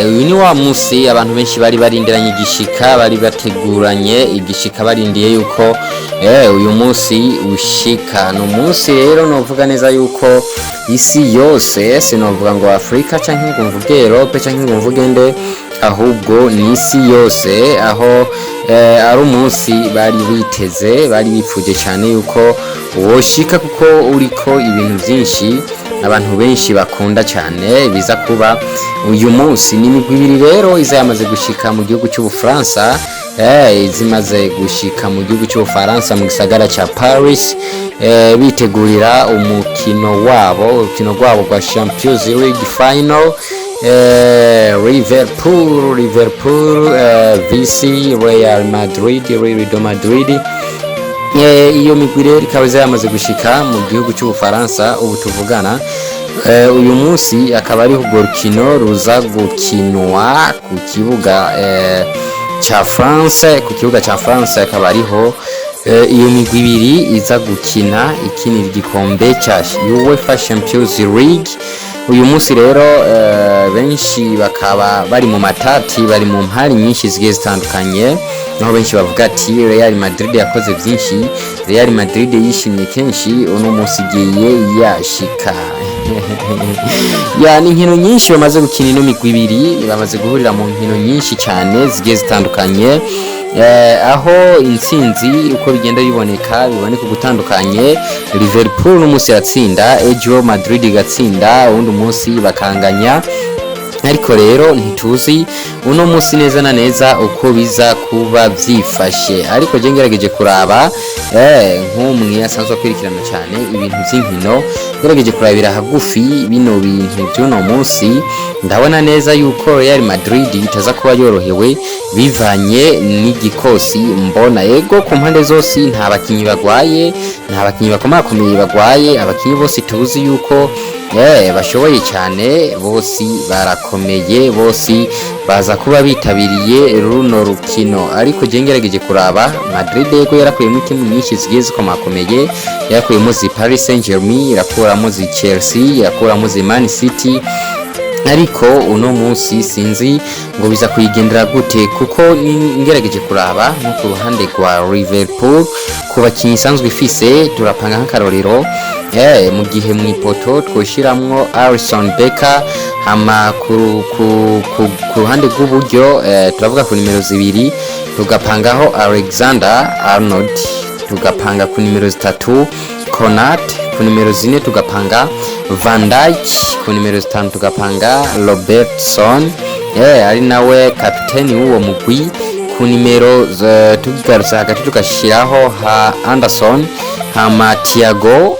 uyu ni wa musi abantu benshi bari barindiranye igishika, bari bateguranye igishika barindiye yuko uyu musi ushika. No musi rero novuga neza yuko isi yose, sinovuga ngo Afrika canke ngo mvuge Europe canke ngo mvuge nde, ahubwo ni isi yose, aho ari umunsi bari biteze, bari bipfuje cyane yuko woshika, kuko uriko ibintu byinshi abantu benshi bakunda cyane biza kuba uyu munsi. Ni imigwi ibiri rero iza yamaze gushika mu gihugu cy'Ubufaransa, zimaze gushika mu gihugu cy'Ubufaransa mu gisagara ca Paris, bitegurira urukino rwabo rwa Champions League final. Liverpool vs Real Madrid. Iyo migwi rero ikaba yamaze gushika mu gihugu cy'Ubufaransa ubu tuvugana. Uyu munsi akaba ari urwo rukino ruza gukinwa ku kibuga ca France, akaba ariho iyo migwi ibiri iza gukina ikinira igikombe ca UEFA Champions League. Uyu munsi rero benshi bakaba bari mu matati, bari mu mpari nyinshi zigiye zitandukanye, naho benshi bavuga ati Real Madrid yakoze byinshi, Real Madrid yishimye kenshi, uno munsi igiye yashika. Ni inkino nyinshi bamaze gukina, ino migwi ibiri bamaze guhurira mu nkino nyinshi cyane zigiye zitandukanye, aho intsinzi uko bigenda biboneka gutandukanye. Liverpool n'umunsi yatsinda, ejo Madrid igatsinda, undi munsi bakanganya. Ariko rero ntituzi uno munsi neza na neza uko biza kuba byifashe, ariko je ngerageje kuraba nk'umwe asanzwe akwirikirana cyane ibintu by'inkino, ngerageje kurabira hagufi bino bintu by'uno munsi, ndabona neza yuko Real Madrid itaza kuba yorohewe bivanye n'igikosi mbona. Yego ku mpande zose nta bakinyi bagwaye, nta bakinyi bakomakomeye bagwaye, abakinyi bose tuzi yuko bashoboye cyane, bose barakomeye, bose baza kuba bitabiriye runo rukino. Ariko je ngerageje kuraba Madrid yego yarakuyemo ikimu nyinshi zigiye zikomakomeye, yarakuyemo zi Paris Saint-Germain, irakuramo zi Chelsea, irakuramo zi Man City, ariko uno munsi sinzi ngo biza kuyigendera gute, kuko ngerageje kuraba nko ku ruhande rwa Liverpool ku bakinyi isanzwe ifise, turapanga nk'akarorero mu gihe mu ipoto twoshiramwo Alisson Becker, hama ku ruhande rw'uburyo turavuga ku nimero 2 tugapangaho Alexander Arnold, tugapanga ku nimero 3 Konate, ku nimero 4 tugapanga Van Dijk, ku nimero 5 tugapanga Robertson, ari nawe kapiteni w'uwo mugwi. Ku nimero tugarutse hagati tugashiraho Anderson, hama Thiago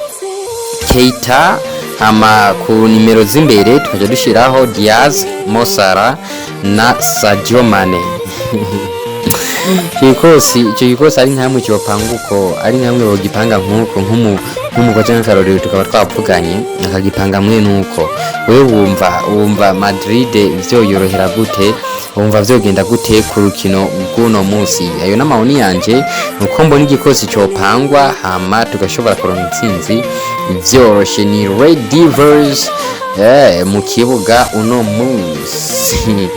Keita, hama ku nimero z'imbere tukaje dushiraho Diaz, Mosara na Sadio Mane. Chikosi ari nkamwe cyopanguko, ari nkamwe bogipanga nkuko nk'umukozi n'akarorero tukaba twavuganye akagipanga mwe nuko. Wewe wumva Madrid vyoyorohera gute, wumva vyogenda gute ku rukino rw'uno munsi? Ayo n'amahoni yanje nuko mbona igikosi cyopangwa hama tugashobora kuronka intsinzi vyoroshe. Ni Red Devils mu kibuga uno munsi.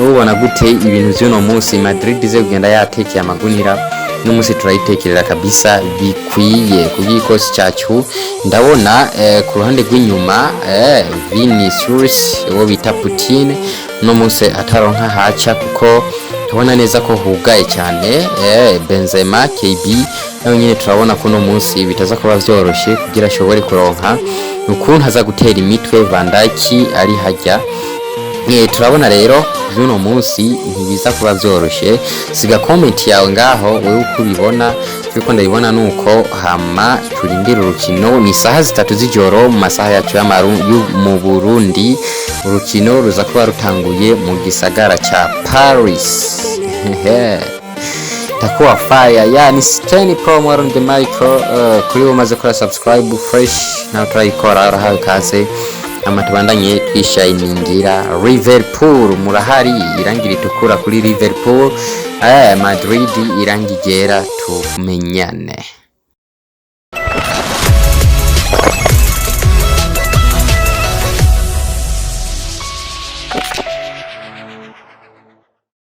Ubona gute ibintu by'uno munsi? Madrid ize kugenda yatekeye amagunira n'umunsi turayitekerera kabisa bikwiye ku gikosi cyacu. Ndabona ku ruhande rw'inyuma Vinicius uwo bita Putin no munsi ataronka haca, kuko tubona neza ko hugaye cyane. Benzema, KB nawe nyine turabona ko no munsi bitaza kuba vyoroshe kugira ashobore kuronka ukuntu haza gutera imitwe. Van Dijk ari hajya. Turabona rero by'uno munsi ntibiza kuba vyoroshe. Siga comment yawe ngaho wewe uko ubibona, kuko ndabibona nuko hama turindira urukino. Ni saha 3 z'ijoro mu masaha yacu mu Burundi. Urukino ruza kuba rutanguye mu gisagara ca Paris. Takuwa fire. Ni Steny Pro on the micro. Kuri umaze kora subscribe fresh na turayikora arahawe kaze, amatubandanye twishiningira. Liverpool murahari, irangira itukura kuri Liverpool. Madrid irangi gera tumenyane.